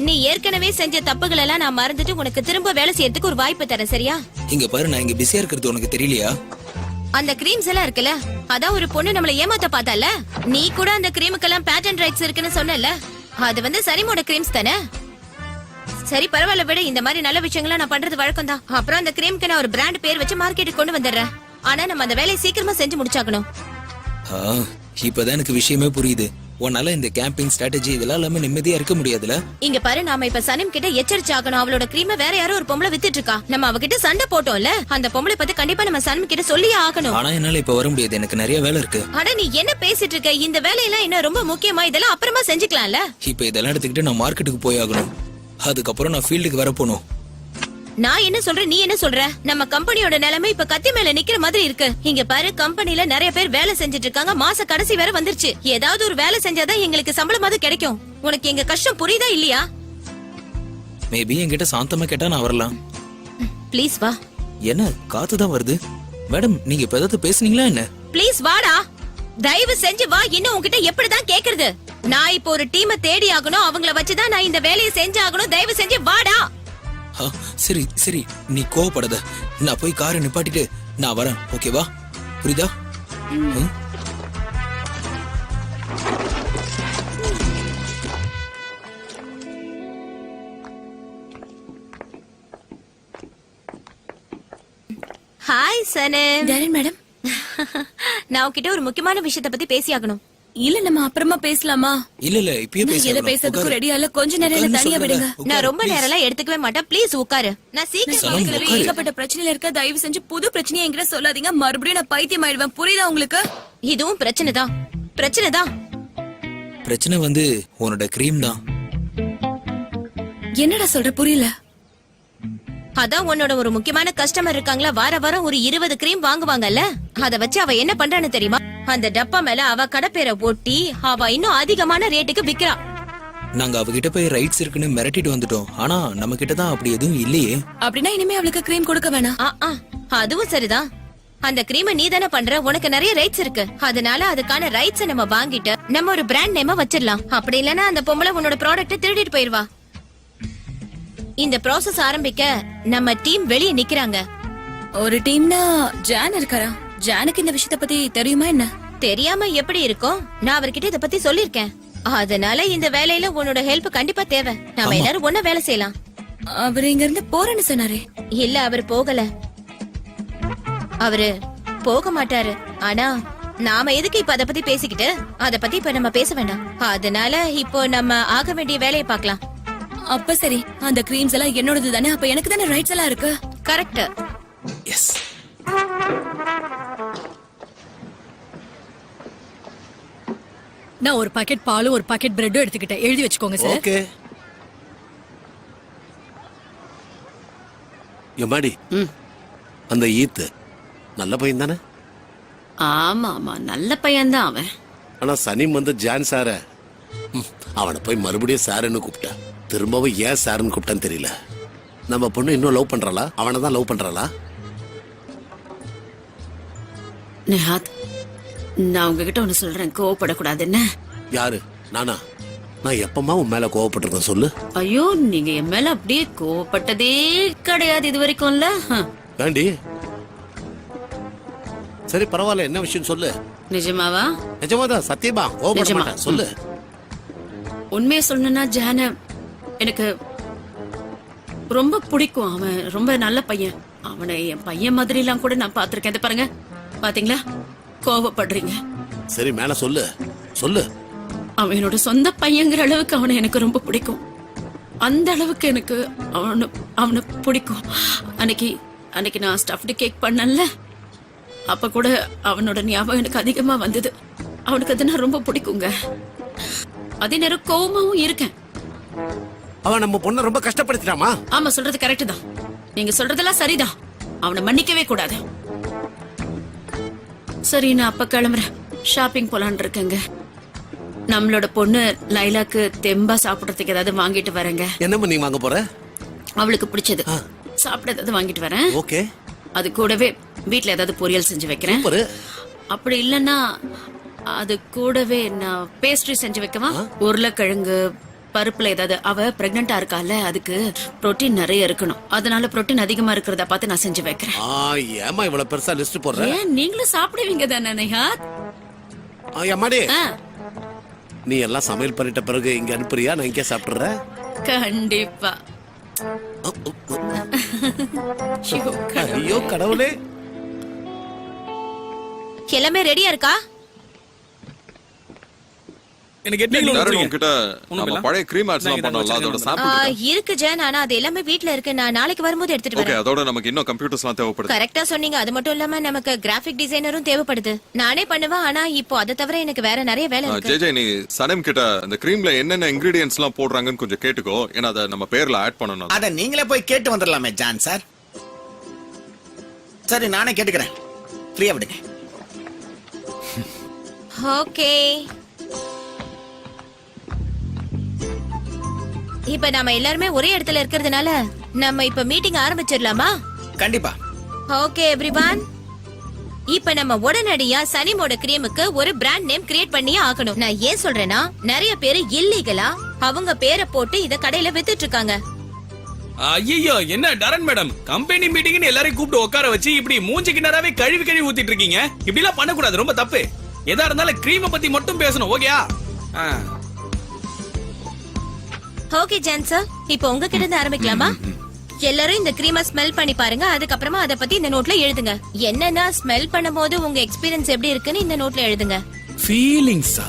நீ ஏற்கனவே செஞ்ச தப்புகள் எல்லாம் நான் மறந்துட்டு உனக்கு திரும்ப வேலை செய்யறதுக்கு ஒரு வாய்ப்பு தரேன், சரியா? இங்க பாரு, நான் இங்க பிஸியா இருக்கிறது உனக்கு தெரியலையா? அந்த கிரீம்ஸ் எல்லாம் இருக்குல்ல, அதான் ஒரு பொண்ணு நம்மள ஏமாத்த பார்த்தால. நீ கூட அந்த கிரீமுக்கெல்லாம் பேட்டர்ன் ரைட்ஸ் இருக்குன்னு சொன்னல. அது வந்து சரிமோட கிரீம்ஸ் தானே. சரி பரவாயில்ல விட, இந்த மாதிரி நல்ல விஷயங்களை நான் பண்றது வழக்கம் தான். அப்புறம் அந்த கிரீமுக்கு நான் ஒரு பிராண்ட் பேர் வச்சு மார்க்கெட்டுக்கு கொண்டு வந்துடுறேன். ஆனா நம்ம அந்த வேலையை சீக்கிரமா செஞ்சு முடிச்சாக்கணும். இப்பதான் எனக்கு விஷயமே புரியுது. உன்னால இந்த கேம்பிங் ஸ்ட்ராட்டஜி இதெல்லாம் எல்லாமே நிம்மதியா இருக்க முடியாதுல. இங்க பாரு, நாம இப்ப சனிம் கிட்ட எச்சரிச்சாகணும். அவளோட கிரீமை வேற யாரோ ஒரு பொம்பளை வித்துட்டு இருக்கா. நம்ம அவகிட்ட சண்டை போட்டோம்ல, அந்த பொம்பளை பத்தி கண்டிப்பா நம்ம சனிம் கிட்ட சொல்லியே ஆகணும். ஆனா என்னால இப்ப வர முடியாது, எனக்கு நிறைய வேலை இருக்கு. அட நீ என்ன பேசிட்டு இருக்க? இந்த வேலையெல்லாம் என்ன ரொம்ப முக்கியமா? இதெல்லாம் அப்புறமா செஞ்சுக்கலாம்ல. இப்ப இதெல்லாம் எடுத்துக்கிட்டு நான் மார்க்கெட்டுக்கு போய் ஆகணும். அதுக்கப்புறம் நான் ஃபீல்டுக்கு வர போகணும். நான் என்ன சொல்றேன், நீ என்ன சொல்ற? நம்ம கம்பெனியோட நிலைமை இப்ப கத்தி மேல நிக்கிற மாதிரி இருக்கு. இங்க பாரு, கம்பெனில நிறைய பேர் வேலை செஞ்சுட்டு இருக்காங்க. மாச கடைசி வேற வந்துருச்சு. ஏதாவது ஒரு வேலை செஞ்சாதான் எங்களுக்கு சம்பளமாவது கிடைக்கும். உனக்கு எங்க கஷ்டம் புரியுதா இல்லையா? மேபி என்கிட்ட சாந்தமா கேட்டா நான் வரலாம். ப்ளீஸ் வா. என்ன காத்துதான் வருது? மேடம், நீங்க இப்ப ஏதாவது பேசுனீங்களா என்ன? ப்ளீஸ் வாடா, தயவு செஞ்சு வா. இன்னும் உன்கிட்ட எப்படிதான் கேக்குறது? நான் இப்போ ஒரு டீமை தேடி ஆகணும். அவங்கள வச்சுதான் நான் இந்த வேலையை செஞ்சு ஆகணும். தயவு செஞ்சு வாடா. சரி சரி, நீ கோவப்படாத. நான் போய் காரை நிப்பாட்டிட்டு நான் வரேன், ஓகேவா? புரியுதா? ஹாய் சனு. டேரன் மேடம், நான் உன்கிட்ட ஒரு முக்கியமான விஷயத்தை பத்தி பேசி ஆகணும். இல்ல நம்ம அப்புறமா பேசலாமா? இல்ல இப்பயே எதை பேசுறதுக்கு ரெடியா இல்ல. கொஞ்ச நேரம் தனியா விடுங்க. நான் ரொம்ப நேரம் எல்லாம் எடுத்துக்கவே மாட்டேன். ப்ளீஸ் உட்காரு. நான் சீக்கிரம் ஏகப்பட்ட பிரச்சனையில இருக்க. தயவு செஞ்சு புது பிரச்சனையை என்கிட்ட சொல்லாதீங்க. மறுபடியும் நான் பைத்தியம் ஆயிடுவேன். புரியுதா உங்களுக்கு? இதுவும் பிரச்சனைதான். பிரச்சனைதான். பிரச்சனை வந்து உன்னோட கிரீம் தான். என்னடா சொல்ற? புரியல. அதான் உன்னோட ஒரு முக்கியமான கஸ்டமர் இருக்காங்களா, வார வாரம் ஒரு 20 கிரீம் வாங்குவாங்கல்ல. அத வச்சு அவ என்ன பண்றான்னு தெரியுமா? அந்த டப்பா மேல அவ கடப்பேரை ஒட்டி அவ இன்னும் அதிகமான ரேட்டுக்கு விக்கிறா. நாங்க அவகிட்ட போய் ரைட்ஸ் இருக்குன்னு மிரட்டிட்டு வந்துட்டோம். ஆனா நம்ம கிட்ட தான் அப்படி எதுவும் இல்லையே. அப்படின்னா இனிமே அவளுக்கு கிரீம் கொடுக்க வேணாம். அதுவும் சரிதான். அந்த கிரீமை நீ தானே பண்ற, உனக்கு நிறைய ரைட்ஸ் இருக்கு. அதனால அதுக்கான ரைட்ஸை நம்ம வாங்கிட்டு நம்ம ஒரு பிராண்ட் நேம வச்சிடலாம். அப்படி இல்லன்னா அந்த பொம்பளை உன்னோட ப்ராடக்ட்ட திருடிட்டு போயிருவா. இந்த ப்ராசஸ் ஆரம்பிக்க நம்ம டீம் வெளியே நிக்கிறாங்க. ஒரு டீம்னா ஜான் இருக்காரா? ஜானுக்கு இந்த விஷயத்தை பத்தி தெரியுமா என்ன? தெரியாம எப்படி இருக்கும்? நான் அவர்கிட்ட இத பத்தி சொல்லிருக்கேன். அதனால இந்த வேலையில உன்னோட ஹெல்ப் கண்டிப்பா தேவை. நாம எல்லாரும் ஒண்ணா வேலை செய்யலாம். அவரு இங்க இருந்து போறேன்னு சொன்னாரே. இல்ல, அவர் போகல. அவரு போக மாட்டாரு. ஆனா நாம எதுக்கு இப்ப அத பத்தி பேசிக்கிட்டு? அத பத்தி இப்ப நம்ம பேச வேண்டாம். அதனால இப்போ நம்ம ஆக வேண்டிய வேலையை பார்க்கலாம். அப்ப சரி, அந்த கிரீம்ஸ் எல்லாம் என்னோடது தானே. அப்ப எனக்கு தானே ரைட்ஸ் எல்லாம் இருக்கு. கரெக்ட். எஸ். நான் ஒரு பாக்கெட் பாலும் ஒரு பாக்கெட் பிரெட்டும் எடுத்துக்கிட்டேன். எழுதி வச்சுக்கோங்க சார். ஓகே. எம்மாடி, அந்த ஈத்து நல்ல பையன் தானே? ஆமா ஆமா, நல்ல பையன்தான் அவன். ஆனா சனிம் வந்து ஜான் சார அவனை போய் மறுபடியும் சாருன்னு கூப்பிட்டா. திரும்பவும் ஏன் சாருன்னு கூப்பிட்டான்னு தெரியல. நம்ம பொண்ணு இன்னும் லவ் பண்றாளா? அவனை தான் லவ் பண்றாளா? நிஹாத், நான் உங்ககிட்ட ஒண்ணு சொல்றேன், கோவப்படக்கூடாது என்ன? யாரு நானா? நான் எப்பமா உன் மேல கோவப்பட்டிருக்கேன் சொல்லு. ஐயோ, நீங்க என் மேல அப்படியே கோவப்பட்டதே கிடையாது இது வரைக்கும்ல. வேண்டி சரி பரவாயில்ல, என்ன விஷயம் சொல்லு. நிஜமாவா? நிஜமாதான், சத்தியமா கோவப்பட நிஜமா. மாட்டேன், சொல்லு. உண்மையை சொல்லணும்னா ஜான எனக்கு ரொம்ப பிடிக்கும். அவன் ரொம்ப நல்ல பையன். அவனை என் பையன் மாதிரி எல்லாம் கூட நான் பாத்திருக்கேன். இதை பாருங்க, பாத்தீங்களா, கோவப்படுறீங்க. சரி மேல சொல்லு சொல்லு. அவன் என்னோட சொந்த பையங்கிற அளவுக்கு அவனை எனக்கு ரொம்ப பிடிக்கும். அந்த அளவுக்கு எனக்கு அவனை பிடிக்கும். அன்னைக்கு நான் ஸ்டஃப்டு கேக் பண்ணல, அப்ப கூட அவனோட ஞாபகம் எனக்கு அதிகமா வந்தது. அவனுக்கு அது நான் ரொம்ப பிடிக்குங்க. அதே நேரம் கோவமாவும் இருக்கேன். அவன் நம்ம பொண்ணை ரொம்ப கஷ்டப்படுத்திட்டாமா? ஆமா, சொல்றது கரெக்ட் தான். நீங்க சொல்றதெல்லாம் சரிதான். அவனை மன்னிக்கவே கூடாது. சரி, நான் அப்ப கிளம்புறேன். ஷாப்பிங் போலான் இருக்கேங்க. நம்மளோட பொண்ணு லைலாக்கு தெம்பா சாப்பிடறதுக்கு ஏதாவது வாங்கிட்டு வரேங்க. என்ன நீ வாங்க போற? அவளுக்கு பிடிச்சது சாப்பிட ஏதாவது வாங்கிட்டு வரேன். ஓகே. அது கூடவே வீட்ல ஏதாவது பொரியல் செஞ்சு வைக்கிறேன். அப்படி இல்லன்னா அது கூடவே நான் பேஸ்ட்ரி செஞ்சு வைக்கவா? உருளைக்கிழங்கு பருப்புல ஏதாவது. அவ பிரெக்னண்டா இருக்கால, அதுக்கு புரோட்டீன் நிறைய இருக்கணும். அதனால புரோட்டீன் அதிகமா இருக்கிறத பார்த்து நான் செஞ்சு வைக்கிறேன். ஏமா இவ்வளவு பெருசா லிஸ்ட் போடுற? ஏன், நீங்களும் சாப்பிடுவீங்க தானே நிஹாத்? அம்மாடி, நீ எல்லாம் சமையல் பண்ணிட்ட பிறகு இங்க அனுப்புறியா? நான் இங்கே சாப்பிடுறேன். கண்டிப்பா. ஐயோ கடவுளே. எல்லாமே ரெடியா இருக்கா? எனக்கு உங்ககிட்ட நம்ம பழைய கிரீம் ஆட்ஸ்லாம் பண்ணோம்ல, அதோட சாம்பிள் இருக்கு ஜென். ஆனா அது எல்லாமே வீட்ல இருக்கு. நான் நாளைக்கு வரும்போது எடுத்துட்டு ஓகே. வரேன். அதோட நமக்கு இன்னும் கம்ப்யூட்டர்ஸ்லாம் தேவைப்படுது. கரெக்டா சொன்னீங்க. அது மட்டும் இல்லாம நமக்கு கிராஃபிக் டிசைனரும் தேவைப்படுது. நானே பண்ணுவேன், ஆனா இப்போ அதை தவிர எனக்கு வேற நிறைய வேலை இருக்கு. ஜெஜே, நீ சனம் கிட்ட அந்த கிரீம்ல என்னென்ன இன்கிரிடியன்ட்ஸ்லாம் போடுறாங்கன்னு கொஞ்சம் கேட்டுக்கோ. ஏன்னா அதை நம்ம பேர்ல ஆட் பண்ணணும். அத நீங்களே போய் கேட்டு வந்துடலாமே ஜான் சார். சரி, நானே கேட்டுக்கிறேன். ஃப்ரீயா விடுங்க. ஓகே, இப்ப நாம எல்லாருமே ஒரே இடத்துல இருக்கிறதுனால நம்ம இப்ப மீட்டிங் ஆரம்பிச்சிடலாமா? கண்டிப்பா. ஓகே எவ்ரிவன், இப்ப நம்ம உடனடியா சனிமோட கிரீமுக்கு ஒரு பிராண்ட் நேம் கிரியேட் பண்ணியே ஆகணும். நான் ஏன் சொல்றேன்னா, நிறைய பேரு இல்லீகலா அவங்க பேரை போட்டு இத கடையில வித்துட்டு இருக்காங்க. ஐயோ, என்ன டரன் மேடம், கம்பெனி மீட்டிங்னு எல்லாரையும் கூப்பிட்டு உட்கார வச்சு இப்படி மூஞ்சிக்கு நேராவே கழுவி ஊத்திட்டு இருக்கீங்க. இப்படி எல்லாம் பண்ணக்கூடாது, ரொம்ப தப்பு. எதா இருந்தாலும் கிரீமை பத்தி மட்டும் பேசணும், ஓகேயா? ஓகே ஜான் சார், இப்போ உங்ககிட்ட இருந்து ஆரம்பிக்கலாமா? எல்லாரும் இந்த கிரீமை ஸ்மெல் பண்ணி பாருங்க. அதுக்கப்புறமா அத பத்தி இந்த நோட்ல எழுதுங்க. என்னன்னா ஸ்மெல் பண்ணும்போது உங்க எக்ஸ்பீரியன்ஸ் எப்படி இருக்குன்னு இந்த நோட்ல எழுதுங்க. ஃபீலிங்ஸா?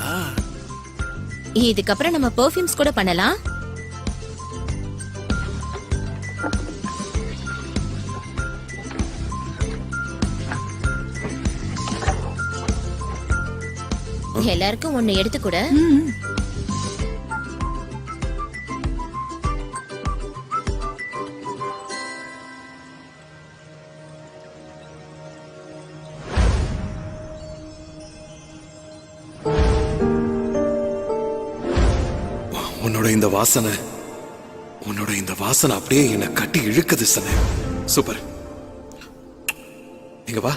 இதுக்கப்புறம் நம்ம பெர்ஃப்யூம்ஸ் கூட பண்ணலாம். எல்லாருக்கும் ஒண்ணு எடுத்து கூட. உன்னோட இந்த வாசனை அப்படியே என்ன கட்டி இழுக்குது சனே. சூப்பர். இங்க வா.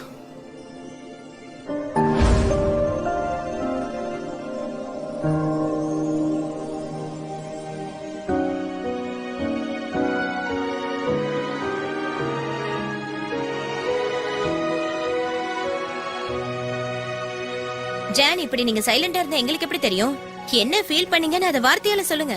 ஜான், இப்படி நீங்க சைலண்டா இருந்தா எங்களுக்கு எப்படி தெரியும் என்ன ஃபீல் பண்ணீங்கன்னு? அத வார்த்தையால சொல்லுங்க.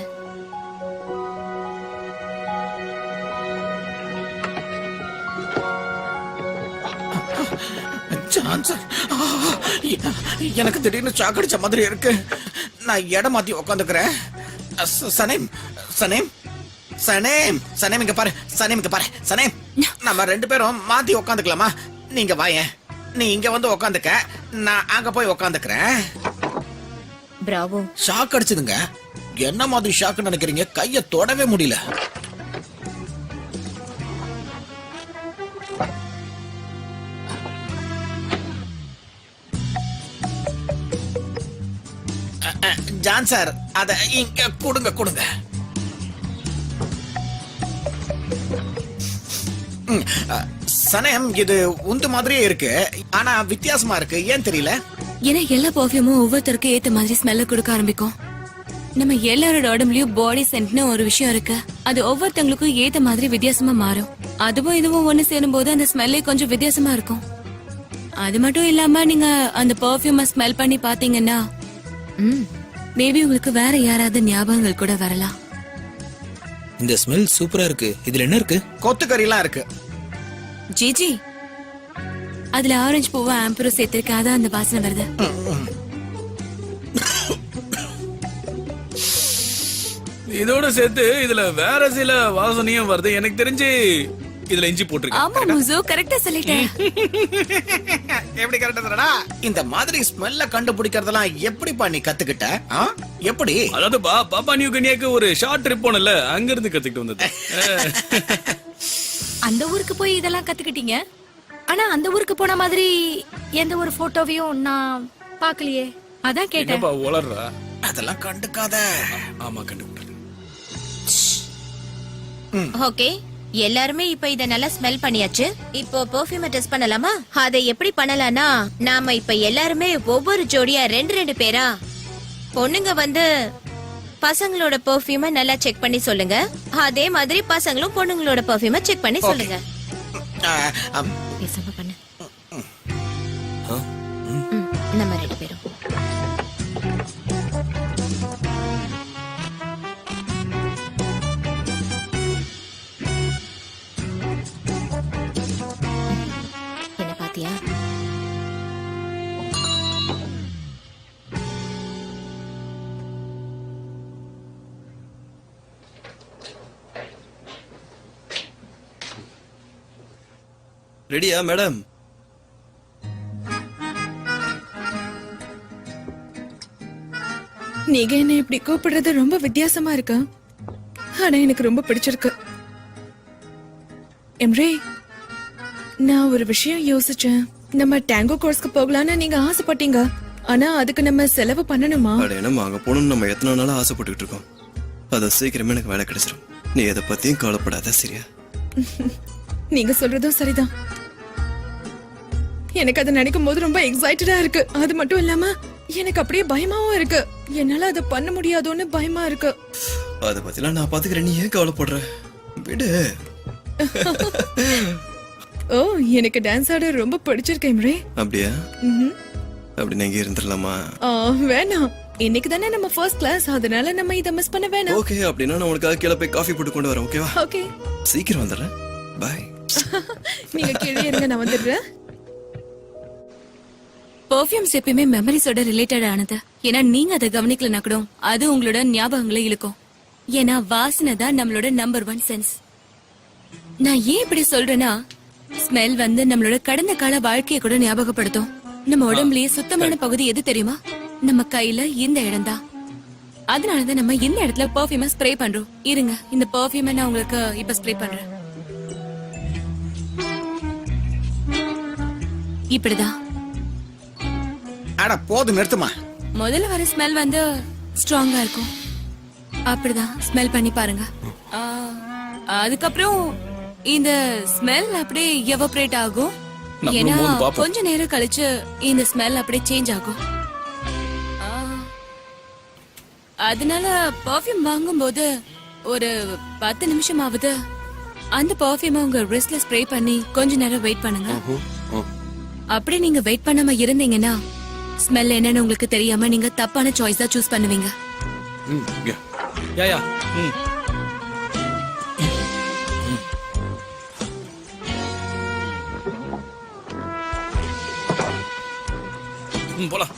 ஜான் சார், எனக்கு திடீர்னு ஷாக் அடிச்ச மாதிரி இருக்கு. நான் இடம் மாத்தி உட்காந்துக்கிறேன். சனேம் சனேம் சனேம் சனேம் இங்க பாரு. சனேம் இங்க பாரு. சனேம், நம்ம ரெண்டு பேரும் மாத்தி உட்காந்துக்கலாமா? நீங்க வாயேன். நீ இங்க வந்து உட்காந்துக்க, நான் அங்க போய் உட்காந்துக்கிறேன். பிராவோ. ஷாக் அடிச்சதுங்க. என்ன மாதிரி ஷாக் நினைக்கிறீங்க? கைய தொடவே முடியல. ஜான் சார், அத இங்க கொடுங்க கொடுங்க. சனேம் இது உந்து மாதிரியே இருக்கு ஆனா வித்தியாசமா இருக்கு ஏன் தெரியல ஏன்னா எல்லா பர்ஃபியூமும் ஒவ்வொருத்தருக்கும் ஏத்த மாதிரி ஸ்மெல்ல கொடுக்க ஆரம்பிக்கும். நம்ம எல்லாரோட உடம்புலயும் பாடி சென்ட்னு ஒரு விஷயம் இருக்கு. அது ஒவ்வொருத்தங்களுக்கும் ஏத்த மாதிரி வித்தியாசமா மாறும். அதுவும் இதுவும் ஒண்ணு சேரும் போது அந்த ஸ்மெல்லே கொஞ்சம் வித்தியாசமா இருக்கும். அது மட்டும் இல்லாம நீங்க அந்த பர்ஃபியூமை ஸ்மெல் பண்ணி பாத்தீங்கன்னா மேபி உங்களுக்கு வேற யாராவது ஞாபகங்கள் கூட வரலாம். இந்த ஸ்மெல் சூப்பரா இருக்கு. இதுல என்ன இருக்கு? கொத்துக்கறிலாம் இருக்கு. ஜிஜி அதுல ஆரஞ்சு பூவை ஆம்பரும் சேர்த்திருக்கேன். அதான் அந்த வாசனை வருது. இதோட சேர்த்து இதுல வேற சில வாசனையும் வருது. எனக்கு தெரிஞ்சு இதுல இஞ்சி போட்டிருக்கேன். ஆமா முசு கரெக்டா சொல்லிட்டேன். எப்படி கரெக்டா சொல்லடா? இந்த மாதிரி ஸ்மெல்ல கண்டுபிடிக்கிறதெல்லாம் எப்படி பண்ணி கத்துக்கிட்ட? எப்படி? அதாவது பாப்பா நியூ கினியாக்கு ஒரு ஷார்ட் ட்ரிப் போனல, அங்க இருந்து கத்துக்கிட்டு வந்தது. அந்த ஊருக்கு போய் இதெல்லாம் கத்துக்கிட்டீங்க. ஆனா அந்த ஊருக்கு போன மாதிரி எந்த ஒரு போட்டோவையும் நான் பார்க்கலையே. அதான் கேட்டேன். என்னப்பா உளறா? அதெல்லாம் கண்டுக்காத. ஆமா கண்டுபிடிக்கிறேன். ஓகே, எல்லாருமே இப்ப இத நல்லா ஸ்மெல் பண்ணியாச்சு. இப்போ பெர்ஃப்யூமை டெஸ்ட் பண்ணலாமா? அதை எப்படி பண்ணலாம்னா, நாம இப்ப எல்லாருமே ஒவ்வொரு ஜோடியா ரெண்டு பேரா பொண்ணுங்க வந்து பசங்களோட பெர்ஃப்யூமை நல்லா செக் பண்ணி சொல்லுங்க. அதே மாதிரி பசங்களும் பொண்ணுங்களோட பெர்ஃப்யூமை செக் பண்ணி சொல்லுங்க. பேசாம பண்ணு. நம்ம 2 பேரும் என்ன பாத்தியா? ரெடியா மேடம்? நீங்க என்ன இப்படி கூப்பிடுறது ரொம்ப வித்தியாசமா இருக்கு. ஆனா எனக்கு ரொம்ப பிடிச்சிருக்கு. எம்ரே, நான் ஒரு விஷயம் யோசிச்சேன். நம்ம டேங்கோ கோர்ஸ்க்கு போகலான்னு நீங்க ஆசைப்பட்டீங்க. ஆனா அதுக்கு நம்ம செலவு பண்ணணுமா? அட என்னம்மா, அங்க போகணும்னு நம்ம எத்தனை நாளா ஆசைப்பட்டுக்கிட்டு இருக்கோம். அத சீக்கிரமே எனக்கு வேலை கிடைச்சிடும். நீ எதை பத்தியும் கவலைப்படாத, சரியா? நீங்க சொல்றதும் சரிதான். எனக்கு அதை நினைக்கும் போது ரொம்ப எக்ஸைட்டடா இருக்கு. அது மட்டும் இல்லாம எனக்கு அப்படியே பயமாவும் இருக்கு. என்னால அதை பண்ண முடியாதோன்னு பயமா இருக்கு. அத பத்திலாம் நான் பாத்துக்கிறேன். நீ ஏன் கவலைப்படுற? விடு. ஓ, எனக்கு டான்ஸ் ஆட ரொம்ப பிடிச்சிருக்கு எம்ரே. அப்படியா? அப்படி நீங்க இருந்துடலாமா? வேணாம், இன்னைக்கு தானே நம்ம ஃபர்ஸ்ட் கிளாஸ். அதனால நம்ம இதை மிஸ் பண்ண வேணாம். ஓகே, அப்படின்னா நான் உனக்காக கீழே போய் காஃபி போட்டு கொண்டு வரேன். ஓகேவா? ஓகே, சீக்கிரம் வந்துடுறேன். பாய். நீங்க கீழே இருங்க, நான் வந்துடுறேன். பெர்ஃப்யூம்ஸ் எப்பயுமே மெமரிஸோட ரிலேட்டட் ஆனது. ஏன்னா நீங்க அதை கவனிக்கலனா கூட அது உங்களோட ஞாபகங்களை இழுக்கும். ஏன்னா வாசனை தான் நம்மளோட நம்பர் 1 சென்ஸ். நான் ஏன் இப்படி சொல்றேன்னா, ஸ்மெல் வந்து நம்மளோட கடந்த கால வாழ்க்கையை கூட ஞாபகப்படுத்தும். நம்ம உடம்புலயே சுத்தமான பகுதி எது தெரியுமா? நம்ம கையில இந்த இடம் தான். அதனாலதான் நம்ம இந்த இடத்துல பெர்ஃப்யூமை ஸ்ப்ரே பண்றோம். இருங்க, இந்த பெர்ஃப்யூமை நான் உங்களுக்கு இப்ப ஸ்ப்ரே பண்றேன். இப்படிதான். அட போது, நிறுத்துமா. முதல்ல வர ஸ்மெல் வந்து ஸ்ட்ராங்கா இருக்கும். அப்படிதான் ஸ்மெல் பண்ணி பாருங்க. அதுக்கப்புறம் இந்த ஸ்மெல் அப்படியே எவாபரேட் ஆகும். ஏன்னா கொஞ்ச நேரம் கழிச்சு இந்த ஸ்மெல் அப்படியே சேஞ்ச் ஆகும். அதனால பெர்ஃப்யூம் வாங்கும்போது ஒரு 10 நிமிஷமாவது அந்த பெர்ஃப்யூமை உங்க ரிஸ்ட்ல ஸ்ப்ரே பண்ணி கொஞ்ச நேரம் வெயிட் பண்ணுங்க. அப்படி நீங்க வெயிட் பண்ணாம இருந்தீங்கன்னா ஸ்மெல் என்னன்னு உங்களுக்கு தெரியாம நீங்க தப்பான சாய்ஸ் தான் சூஸ் பண்ணுவீங்க. யா போலாம்.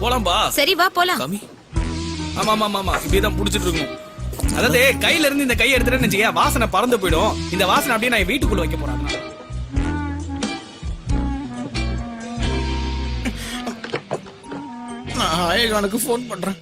போலாம்பா. சரி வா போலாம். ஆமா இப்படிதான் புடிச்சிட்டு இருக்கணும். அதாவது கையில இருந்து இந்த கையை எடுத்துட்டேன்னு வச்சுக்க, வாசனை பறந்து போயிடும். இந்த வாசனை அப்படியே நான் வீட்டுக்குள்ள வைக்க போறேன். நான் ஆயகானுக்கு போன் பண்றேன்.